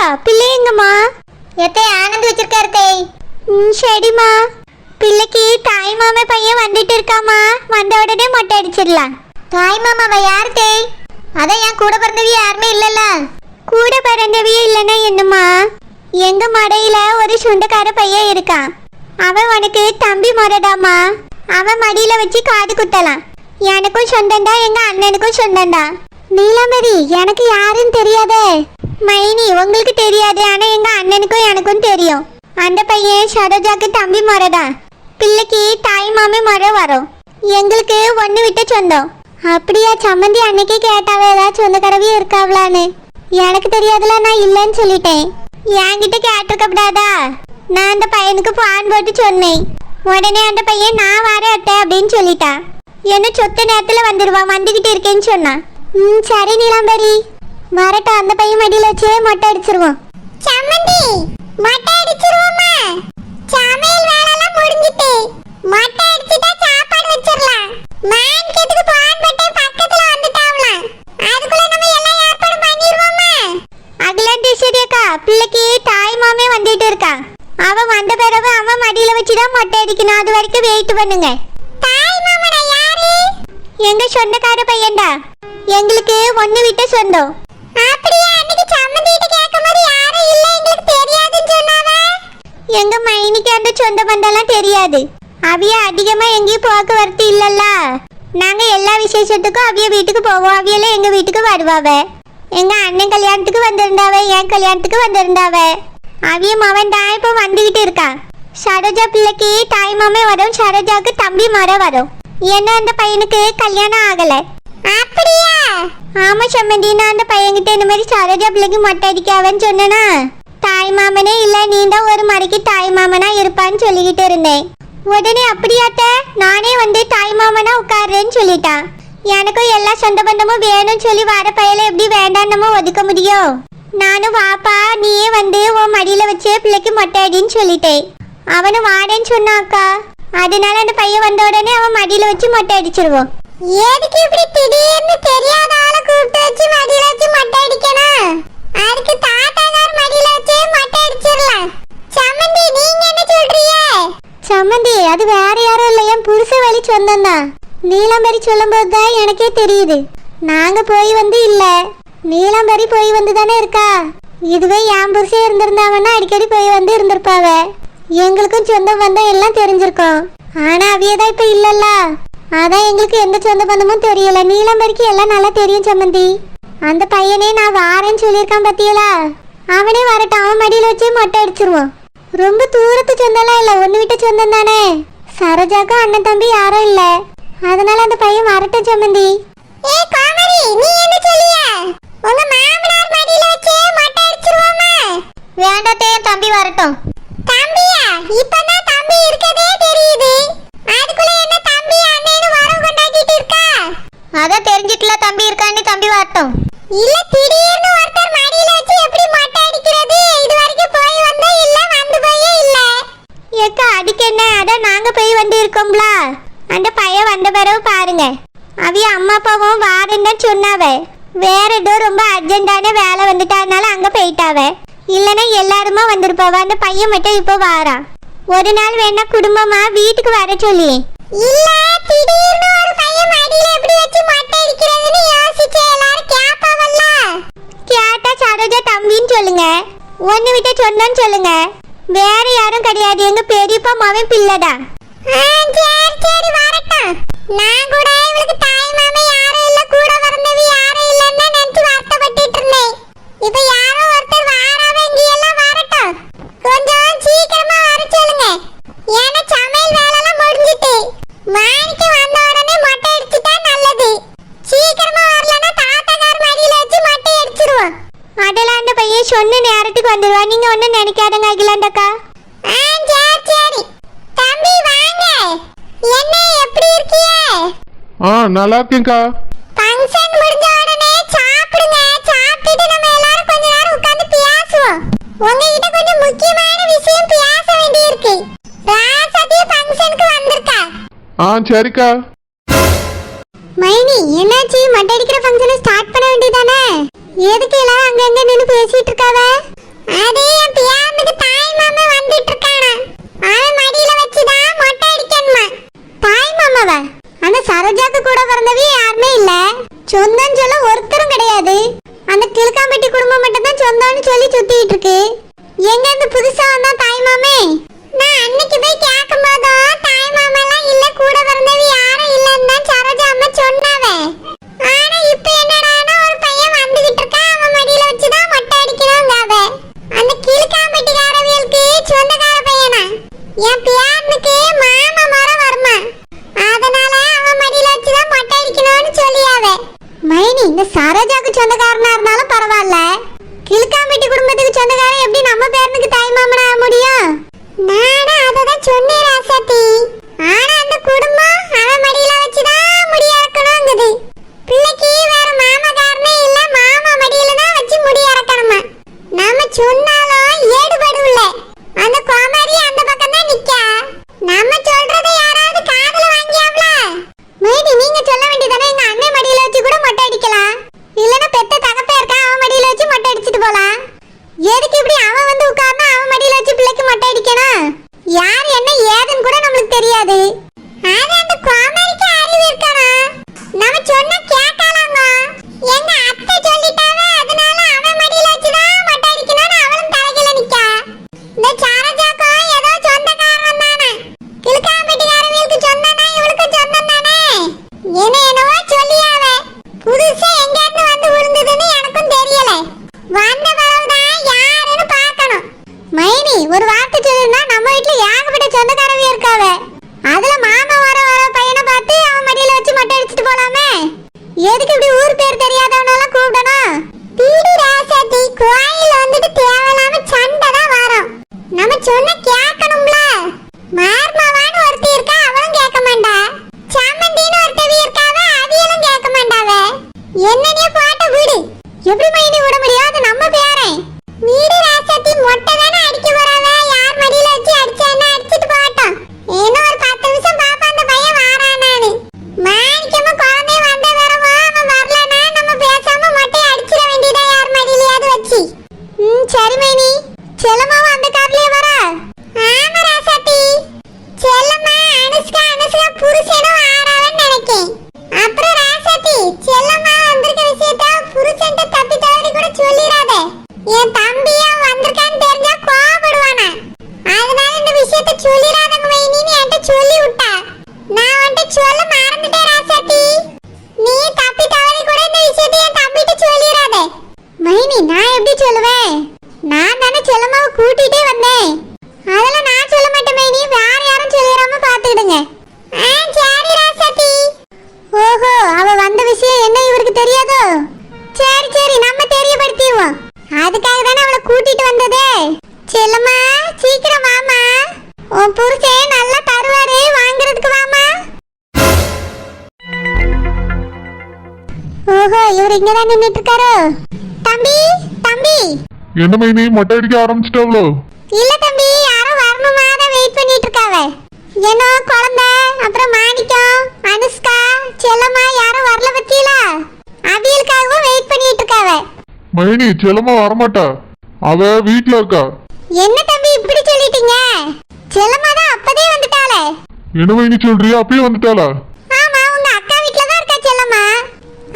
பிரியா பிள்ளைங்கம்மா. எத்தை ஆனந்த் வச்சிருக்காரு தேய். சரிம்மா. பிள்ளைக்கு தாய் மாமா பையன் வந்துட்டு இருக்காமா, வந்த உடனே மொட்டை அடிச்சிடலாம். தாய் மாமாவா? யார் தேய்? அதான் என் கூட பிறந்தவி யாருமே இல்லைல்ல. கூட பிறந்தவியே இல்லைன்னா என்னம்மா, எங்க மடையில ஒரு சுண்டக்கார பையன் இருக்கான். அவன் உனக்கு தம்பி முறைடாமா. அவன் மடியில வச்சு காது குத்தலாம். எனக்கும் சொந்தண்டா, எங்க அண்ணனுக்கும் சொந்தண்டா. நீலாம்பரி, எனக்கு யாருன்னு தெரியாதே. மைனி, உங்களுக்கு தெரியாது, ஆனா எங்க அண்ணனுக்கும் எனக்கும் தெரியும். அந்த பையன் சரோஜாக்கு தம்பி முறைதான். பிள்ளைக்கு தாய் மாமே முறை வரும். எங்களுக்கு ஒன்று விட்ட சொந்தம். அப்படியா? சம்மந்தி அன்னைக்கே கேட்டாவே ஏதாச்சும் சொந்தக்காரவியே இருக்காவலான்னு. எனக்கு தெரியாதுல, நான் இல்லைன்னு சொல்லிட்டேன். என்கிட்ட கேட்டிருக்கப்படாதா? நான் அந்த பையனுக்கு பான் போட்டு சொன்னேன். உடனே அந்த பையன் நான் வரேன் அத்தை அப்படின்னு சொல்லிட்டான். என்ன சொத்த நேரத்தில் வந்துடுவான், வந்துக்கிட்டு இருக்கேன்னு சொன்னான். சரி நீலாம்பரி, வரட்டும். அந்த பையன் மடியில் வச்சே மொட்டை அடிச்சிருவோம். சம்மந்தி, மொட்டை அடிச்சிருவோமா? சமையல் வேலைலாம் முடிஞ்சிட்டு மொட்டை அடிச்சிட்டா சாப்பாடு வச்சிரலாம். மான் கேட்டுக்கு பான் பட்டே பக்கத்துல வந்துட்டாவலாம். அதுக்குள்ள நம்ம எல்லாம் ஏற்பாடு பண்ணிடுவோமா? அதெல்லாம் சரியாக்கா. பிள்ளைக்கு தாய் மாமே வந்துட்டு இருக்கான். அவன் வந்த பிறகு அவன் மடியில வச்சுதான் மொட்டை அடிக்கணும். அது வரைக்கும் வெயிட் பண்ணுங்க. தாய் மாமனா யாரு? எங்க சொந்தக்கார பையன்டா. எங்களுக்கு ஒண்ணு விட்ட சொந்தம். அப்படியே அன்னைக்கு சம்மந்தி கிட்ட கேக்கும்போது யாரும் இல்ல, எங்களுக்கு தெரியாதுன்னு சொன்னாவ. எங்க மைனிக்கு அந்த சொந்த பந்தெல்லாம் தெரியாது. அவிய அதிகமா எங்கேயும் போக்குவரத்து இல்லல்ல. நாங்க எல்லா விசேஷத்துக்கும் அவிய வீட்டுக்கு போவோம். அவியெல்லாம் எங்க வீட்டுக்கு வருவாவ. எங்க அண்ணன் கல்யாணத்துக்கு வந்திருந்தாவ, என் கல்யாணத்துக்கு வந்திருந்தாவ. அவிய மவன் தான் இப்ப வந்துகிட்டு இருக்கான். சரோஜா பிள்ளைக்கு தாய் மாமே வரும், சரோஜாவுக்கு தம்பி மர வரும். ஏன்னா அந்த பையனுக்கு கல்யாணம் ஆகல. அப்படியா? ஆமா சம்மந்தி, நான் அந்த பையன்கிட்ட இந்த மாதிரி சரோஜா பிள்ளைக்கு மொட்டை அடிக்காவன்னு சொன்னேனா, தாய் மாமனே இல்ல, நீ தான் ஒரு மறைக்கு தாய் மாமனா இருப்பான்னு சொல்லிக்கிட்டு இருந்தேன். உடனே அப்படியாத்த நானே வந்து தாய் மாமனா உட்காருன்னு சொல்லிட்டான். எனக்கும் எல்லா சொந்த பந்தமும் வேணும்னு சொல்லி வர பையல எப்படி வேண்டாம் நம்ம ஒதுக்க முடியும்? நானும் வாப்பா நீயே வந்து உன் மடியில வச்சு பிள்ளைக்கு மொட்டை அடின்னு சொல்லிட்டேன். அவனும் வாடன்னு சொன்னாக்கா. அதனால அந்த பையன் வந்த உடனே அவன் மடியில வச்சு மொட்டை அடிச்சிருவோம். எதுக்கு இப்படி திடீர்னு தெரியாத ஆளை கூப்பிட்டு வச்சு மடியில வச்சு மொட்டை அடிக்கணும்? அதுக்கு தாத்தாகார் மடியில வச்சு மொட்டை அடிச்சிடலாம். சம்மந்தி, நீங்க என்ன சொல்றீங்க? சம்மந்தி, அது வேற யாரும் இல்லை, என் புருஷ வழி சொந்தம் தான். நீலாம்பரி சொல்லும் போது தான் எனக்கே தெரியுது. நாங்க போய் வந்து இல்ல, நீலாம்பரி போய் வந்து தானே இருக்கா. இதுவே என் புருஷன் இருந்திருந்தாங்கன்னா அடிக்கடி போய் வந்து இருந்திருப்பாவ. எங்களுக்கும் சொந்தம் பந்தம் எல்லாம் தெரிஞ்சிருக்கோம். ஆனா அவியதான் இப்ப இல்லல்ல, அதான் எங்களுக்கு எந்த சொந்த பந்தமும் தெரியல. நீலாம்பரிக்கு எல்லாம் நல்லா தெரியும் சம்மந்தி. அந்த பையனே நான் வாரேன்னு சொல்லியிருக்கான் பத்தியலா. அவனே வரட்டும், அவன் மடியில வச்சு மொட்டை அடிச்சிருவோம். ரொம்ப தூரத்து சொந்தம்லாம் இல்ல, ஒண்ணு விட்ட சொந்தம் தானே. சரோஜாக்கும் அண்ணன் தம்பி யாரும் இல்ல, அதனால அந்த பையன் வரட்டும் சம்மந்தி. ஏ காமரி, நீ என்ன சொல்லிய? உங்க மாமனார் மடியில வச்சு மொட்டை அடிச்சிருவோமா? வேண்டாத்தே, என் தம்பி வரட்டும். தம்பியா? இப்பதான் தம்பி இருக்கதே தெரியுது. அதுக்குள்ள என்ன தம்பி அண்ணேன்னு வரவு கொண்டாடிட்டு இருக்கா? அதான் தெரிஞ்சிட்டுல தம்பி இருக்கான்னு. தம்பி வரட்டும். இல்ல திடீர்னு ஒருத்தர் மடியில வச்சு எப்படி மொட்டை அடிக்கிறது? இது வரைக்கும் போய் வந்தா இல்ல, வந்து போயே இல்ல. ஏக்கா அதுக்கு என்ன, அதான் நாங்க போய் வந்து இருக்கோம்ல. அந்த பையன் வந்த பிறகு பாருங்க. அவிய அம்மா அப்பாவும் வாரேன்னு சொன்னாவ. வேற ஏதோ ரொம்ப அர்ஜென்டான வேலை வந்துட்டாருனால அங்க போயிட்டாவ. இல்லைன்னா எல்லாருமா வந்திருப்பாவ. அந்த பையன் மட்டும் இப்போ வாரான். ஒரு நாள் வேணா குடும்பமா வீட்டுக்கு வர சொல்லி. இல்ல திடீர்னு ஒரு பையன் மடியில எப்படி வச்சு மொட்டை அடிக்கிறதுன்னு யோசிச்சு எல்லாரும் கேட்பாவல்ல. கேட்டா சரோஜா தம்பின்னு சொல்லுங்க, ஒன்னு விட்ட சொந்தம்னு சொல்லுங்க. வேற யாரும் கிடையாது, எங்க பெரியப்பா மாவன் பிள்ளைதான். சரி சரி வரட்டும். நான் கூட இவளுக்கு தாய் மாமா யாரும் இல்ல, கூட பிறந்தவி யாரும் இல்லன்னு நினைச்சு வருத்தப்பட்டுட்டு இருந்தேன். இப்ப யாரோ ஒருத்தர் வாராவ, இங்க எல்லாம் வரட்டும். கொஞ்சம் சீக்கிரமா வர சொல்லுங்க. ஏன்னா சமையல் வேலைலாம் முடிஞ்சிட்டு மாணிக்கு வந்த உடனே மொட்டை அடிச்சுட்டா நல்லது. சீக்கிரமா வரலன்னா தாத்தாகார் மடியில வச்சு மொட்டை அடிச்சிருவோம். அதெல்லாம் அந்த பையன் சொன்ன நேரத்துக்கு வந்துடுவா. நீங்க ஒன்னும் நினைக்காதங்க அகிலாண்டக்கா. சரி சரி. தம்பி வாங்க. என்ன எப்படி இருக்கீங்க? நல்லா இருக்கேன்க்கா. ஃபங்க்ஷன் முடிஞ்ச உடனே சாப்பிடுங்க. சாப்பிட்டுட்டு நம்ம எல்லாரும் கொஞ்ச நேரம் உட்கார்ந்து பேசுவோம். உங்ககிட்ட கொஞ்சம் முக்கியமான விஷயம் பேச வேண்டியிருக்கு. ராசதி ஃபங்க்ஷனுக்கு வந்திருக்கா. சரிக்கா. மைனி, என்னாச்சு? மொட்டை அடிக்கிற ஃபங்க்ஷனை ஸ்டார்ட் பண்ண வேண்டியதானே? எதுக்கு எல்லாரும் அங்கங்க நின்னு பேசிட்டு இருக்காவ? அது என் பியானுக்கு தாய் மாமா வந்துட்டு இருக்கானா. அவன் மடியில வச்சுதான் மொட்டை அடிக்கணுமா. தாய் மாமாவா? அந்த சரோஜாக்கு கூட பிறந்தவி யாருமே இல்ல. சொந்தம் சொல்ல ஒருத்தரும் கிடையாது. அந்த கிழக்காம்பட்டி குடும்பம் மட்டும் தான் சொந்தம்னு சொல்லி சுத்திட்டு இருக்கு. எங்க இருந்து புதுசா வந்தா தாய் மாமே? நான் அன்னைக்கு போய் கேட்கும் போதும் தாய் மாமெல்லாம் இல்ல, கூட பிறந்தவி யாரும் இல்லன்னு தான் சரோஜா அம்மா சொன்னாவே. ஆனா இப்ப என்னடானா ஒரு பையன் வந்துகிட்டு இருக்கான், அவன் மடியில வச்சுதான் மொட்டை அடிக்கணுங்காவ. அந்த கீழ்காம்பட்டிக்காரவியலுக்கு சொந்தக்கார பையனா. என் பியானுக்கு மாமா மரம் வருமா, அதனால அவன் மடியில வச்சுதான் மொட்டை அடிக்கணும்னு சொல்லியாவே. மைனி, இந்த சரோஜாக்கு சொந்தக்காரனா இருந்தாலும் பரவாயில்ல, கிழக்காம்பட்டி குடும்பத்துக்கு சொந்தக்காரன் எப்படி நம்ம பேரனுக்கு தாய் மாமனா ஆக முடியும்? நானும் அததான் சொன்னேன் ராசாத்தி. ஆனா அந்த குடும்பம் அவன் மடியில வச்சுதான் முடி இறக்கணுங்குது. பிள்ளைக்கு வேற மாமாக்காரனே இல்ல, மாமா மடியில தான் வச்சு முடி இறக்கணுமா. நாம சொன்னாலும் ஏடுபடு இல்ல. அந்த கோமாரி அந்த பக்கம் தான் நிக்கா. நம்ம சொல்றதை யாராவது காதுல வாங்கியாவல? மைனி, நீங்க சொல்ல வேண்டியதானே எங்க அண்ணன் மடியில வச்சு கூட மொட்டை அடிக்கலாம். இல்லனா பெத்த தகப்பே இருக்கா, அவன் மடியில வச்சு மொட்டை அடிச்சிட்டு போலாம். எதுக்கு இப்படி அவன் வந்து உட்கார்னா அவன் மடியில வச்சு பிள்ளைக்கு மொட்டை அடிக்கணும்? யார் என்ன ஏதுன்னு கூட நம்மளுக்கு தெரியாது. அது அந்த கோமாரிக்கு அறிவு இருக்கானா? நம்ம சொன்னா கேட்கலாங்க. எங்க அத்தை சொல்லிட்டாவே, அதனால அவன் மடியில வச்சுதான் மொட்டை அடிக்கணும்னு அவளும் தலையில நிக்கா. இந்த சாரஜாக்கும் ஏதோ சொந்தக்காரன் தானே, கிழக்காம்பட்டிக்காரவியலுக்கு சொந்தனா இவளுக்கும் சொந்தம் தானே. என்னவோ சொல்லியாவே. புதுசா எங்க இருந்து வந்து விழுந்ததுன்னு எனக்கும் தெரியல. வந்த பிறகுதான் யாருன்னு பார்க்கணும். மைனி, ஒரு வார்த்தை சொல்லிருந்தா நம்ம வீட்டுல ஏகப்பட்ட சொந்தக்காரவி இருக்காவ. அதுல மாமா வர பையனை பார்த்து அவன் மடியில வச்சு மொட்டை அடிச்சிட்டு போலாமே. எதுக்கு இப்படி ஊர் பேர் தெரியாதவனெல்லாம் கூப்பிடணும்? வீடு ராசாத்தி, கோயில் வந்துட்டு தேவையில்லாம சண்டை தான் வரும். நம்ம சொன்ன கேட்கணும்ல. மார்மாவான்னு ஒருத்தி இருக்கா, அவளும் கேட்க மாட்டா. சம்மந்தின்னு ஒருத்தவி இருக்காவ, அவியலும் கேட்க மாட்டாவ. என்னன்னே போட்ட வீடு. எப்படி மைனி விட முடியும்? அது நம்ம பேரன். வீடு ராசாத்தி, மொட்டை தானே அடிக்க போறாவ. யார் மடியில வச்சு அடிச்சான்னா அடிச்சிட்டு போகட்டும். இன்னும் ஒரு 10 நிமிஷம் பாப்பா அந்த பையன் வாரானான்னு. மாணிக்கமா குழந்தை வந்த வரவோ அவன் வரலன்னா நம்ம பேசாம மொட்டையை அடிச்சிட வேண்டியதா யார் மடியிலயாவது வச்சு. சரி மைனி. செல்லமாவும் அந்த கார்லயே வர? ஆமா ராசாத்தி. செல்லம்மா அனுஷ்கா புருஷனும் ஆறாவன்னு நினைக்கேன். அப்புறம் ராசாத்தி, செல்லம்மா வந்திருக்க விஷயத்த புருஷன்ட்ட தப்பி தவறி கூட சொல்லிடாத. என் தம்பியா வந்திருக்கான்னு தெரிஞ்சா கோவப்படுவானா. அதனால இந்த விஷயத்த சொல்லிடாதங்க மைனின்னு என்கிட்ட சொல்லி விட்டா. நான் வந்துட்டு சொல்ல மறந்துட்டேன் ராசாத்தி. நீ தப்பி தவறி கூட இந்த விஷயத்த என் தம்பிட்ட சொல்லிடாத. மைனி, நான் எப்படி சொல்லுவேன்? நான் தானே செல்லமாவை கூட்டிட்டே வந்தேன். அதெல்லாம் நான் சொல்ல மாட்டேன் மைனி. வேற யாரும் சொல்லிடாம பாத்துக்கிடுங்க. சரி ராசாத்தி. ஓஹோ, அவ வந்த விஷயம் என்ன இவருக்கு தெரியாதோ? சரி சரி, நம்ம தெரியப்படுத்திடுவோம். அதுக்காக தானே அவளை கூட்டிட்டு வந்ததே. செல்லம்மா, சீக்கிரம் வாமா. உன் புருஷன் நல்லா தருவாரு, வாங்குறதுக்கு வாமா. ஓஹோ, இவர் இங்கதான் நின்னுட்டு இருக்காரோ? தம்பி தம்பி. என்ன மைனி, மொட்டை அடிக்க ஆரம்பிச்சிட்டாவளோ? இல்ல தம்பி, யாரோ வரணுமா, தான் வெயிட் பண்ணிட்டு இருக்காவ. என்ன குழந்தை, அப்புறம் மாணிக்கம், அனுஷ்கா, செல்லம்மா யாரும் வரல பத்தியல. அவியலுக்காகவும் வெயிட் பண்ணிட்டு இருக்காவ. மைனி, செல்லம்மா வரமாட்டா, அவ வீட்ல இருக்கா. என்ன தம்பி இப்படி சொல்லிட்டீங்க? செல்லம்மா தான் அப்பதே வந்துட்டாளே. என்ன மைனி சொல்றியா? அப்பயே வந்துட்டாளா? ஆமா, உங்க அக்கா வீட்ல தான் இருக்கா செல்லம்மா.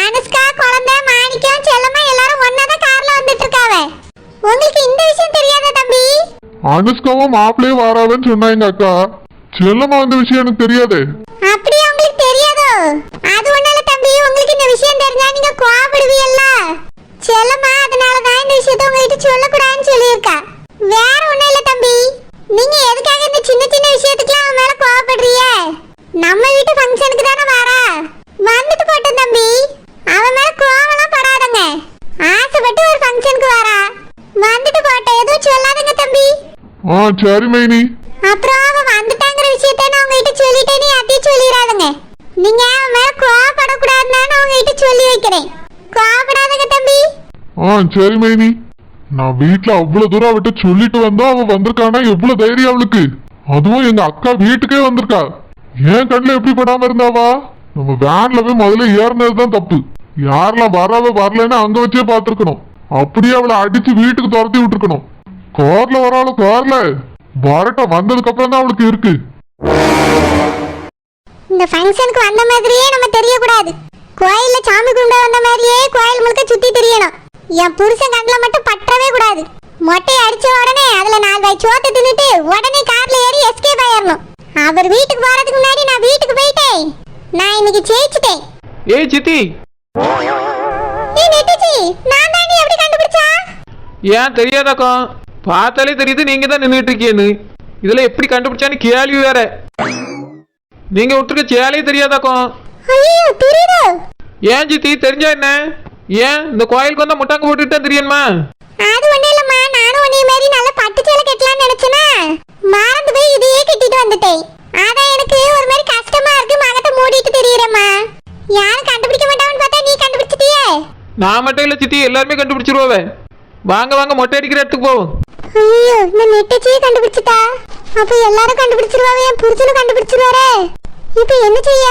அனுஷ்கா, குழந்தை, மாணிக்கம், செல்லம்மா எல்லாரும் ஒன்னாதான் கார்ல வந்துட்டு இருக்காவ. உங்களுக்கு இந்த விஷயம் தெரியாதா தம்பி? அனுஷ்காவும் மாப்பிள்ளையும் வாராவன்னு சொன்னாங்க அக்கா. செல்லம்மா வந்த விஷயம் எனக்கு தெரியாதே. அப்படியே உங்களுக்கு தெரியாதோ? அது ஒண்ணால தம்பி, உங்களுக்கு இந்த விஷயம் தெரிஞ்சா நீங்க கோவப்படுவீல்ல. செல்லம்மா அதனாலதான் இந்த விஷயத்தை உங்ககிட்ட சொல்லக்கூடாதுன்னு சொல்லியிருக்கா. வேற ஒண்ணும் இல்ல தம்பி. நீங்க எதுக்காக இந்த சின்ன சின்ன விஷயத்துக்குலாம் அவன் மேல கோவப்படுறீங்க? நம்ம வீட்டு ஃபங்க்ஷனுக்கு தானே வாரா, வந்துட்டு போட்டோம் தம்பி. அவன் மேல கோவம்லாம் படாதங்க. ஆசைப்பட்டு ஒரு ஃபங்க்ஷனுக்கு வாரா, வந்துட்டு போட்டோம். எதுவும் சொல்லாதங்க தம்பி. சரி மைனி. அப்புறம் அவன் வந்துட்டாங்கிற விஷயத்த நான் உங்ககிட்ட சொல்லிட்டேன், நீ அதையும் சொல்லிடாதுங்க. நீங்க அவன் மேல கோவப்படக்கூடாதுன்னு நான் உங்ககிட்ட சொல்லி வைக்கிறேன். கோவப்படாதங்க தம்பி. சரி மைனி. நான் வீட்ல அவ்வளவு தூரம் அவட்ட சொல்லிட்டு வந்தா அவ வந்திருக்கானா எவ்வளவு தைரியம் அவளுக்கு. அதுவும் எங்க அக்கா வீட்டுக்கே வந்திருக்கா. ஏன் கண்ணுல எப்படி படாம இருந்தாவா? நம்ம வேன்ல போய் முதல்ல ஏறினதுதான் தப்பு. யாரெல்லாம் வரலன்னு அங்க வச்சே பாத்துருக்கணும். அப்படியே அவளை அடிச்சு வீட்டுக்கு துரத்தி விட்டுருக்கணும். கார்ல வராளோ கார்ல வரட்டும், வந்ததுக்கு அப்புறம் தான் அவளுக்கு இருக்கு. இந்த ஃபங்க்ஷனுக்கு வந்த மாதிரியே நம்ம தெரியக்கூடாது. கோயில்ல சாமி கும்பிட வந்த மாதிரியே கோயில் முழுக்க சுத்தி தெரியணும். என் புருஷன் கண்ணில் மட்டும் பற்றவே கூடாது. மொட்டை அடிச்ச உடனே அதுல 4 வாய் சோத்தை தின்னுட்டு உடனே கார்ல ஏறி எஸ்கேப் ஆயிரணும். அவர் வீட்டுக்கு போறதுக்கு முன்னாடி நான் வீட்டுக்கு போயிட்டேன். நான் இன்னைக்கு ஜெயிச்சிட்டேன். ஏய் சித்தி, ஏய் நெட்டச்சி, நான் தான். நீ எப்படி கண்டுபிடிச்சா? ஏன் தெரியாதாக்கா? பார்த்தாலே தெரியுது நீங்க தான் நின்றுட்டு இருக்கீன்னு. இதுல எப்படி கண்டுபிடிச்சான்னு கேள்வி வேற. நீங்க ஒருத்தருக்கு சேலையே தெரியாதாக்கா? ஐயோ தெரியுது. ஏன் சித்தி தெரிஞ்சா என்ன? ஏன் இந்த கோயிலுக்கு வந்தா முட்டாங்க போட்டுட்டு தான் தெரியுமா? அது ஒண்ணு இல்லம்மா, நானும் உன்னைய மாதிரி நல்ல பட்டு சேலை கட்டலாம்னு நினைச்சேனா மறந்து போய் இதையே கட்டிட்டு வந்துட்டேன். அதான் எனக்கு ஒரு மாதிரி கஷ்டமா இருக்கு. மகத்தை மூடிட்டு தெரியறேம்மா. யாரும் கண்டுபிடிக்க மாட்டான்னு பார்த்தா நீ கண்டுபிடிச்சிட்டியே. நான் மட்டும் இல்ல சித்தி, எல்லாருமே கண்டுபிடிச்சிருவாவே. வாங்க வாங்க மொட்டை அடிக்கிற இடத்துக்கு போவோம். ஐயோ இந்த நெட்டச்சியே கண்டுபிடிச்சிட்டா. அப்ப எல்லாரும் கண்டுபிடிச்சிருவாவே, என் புருஷனும் கண்டுபிடிச்சிருவாரே. இப்ப என்ன செய்ய?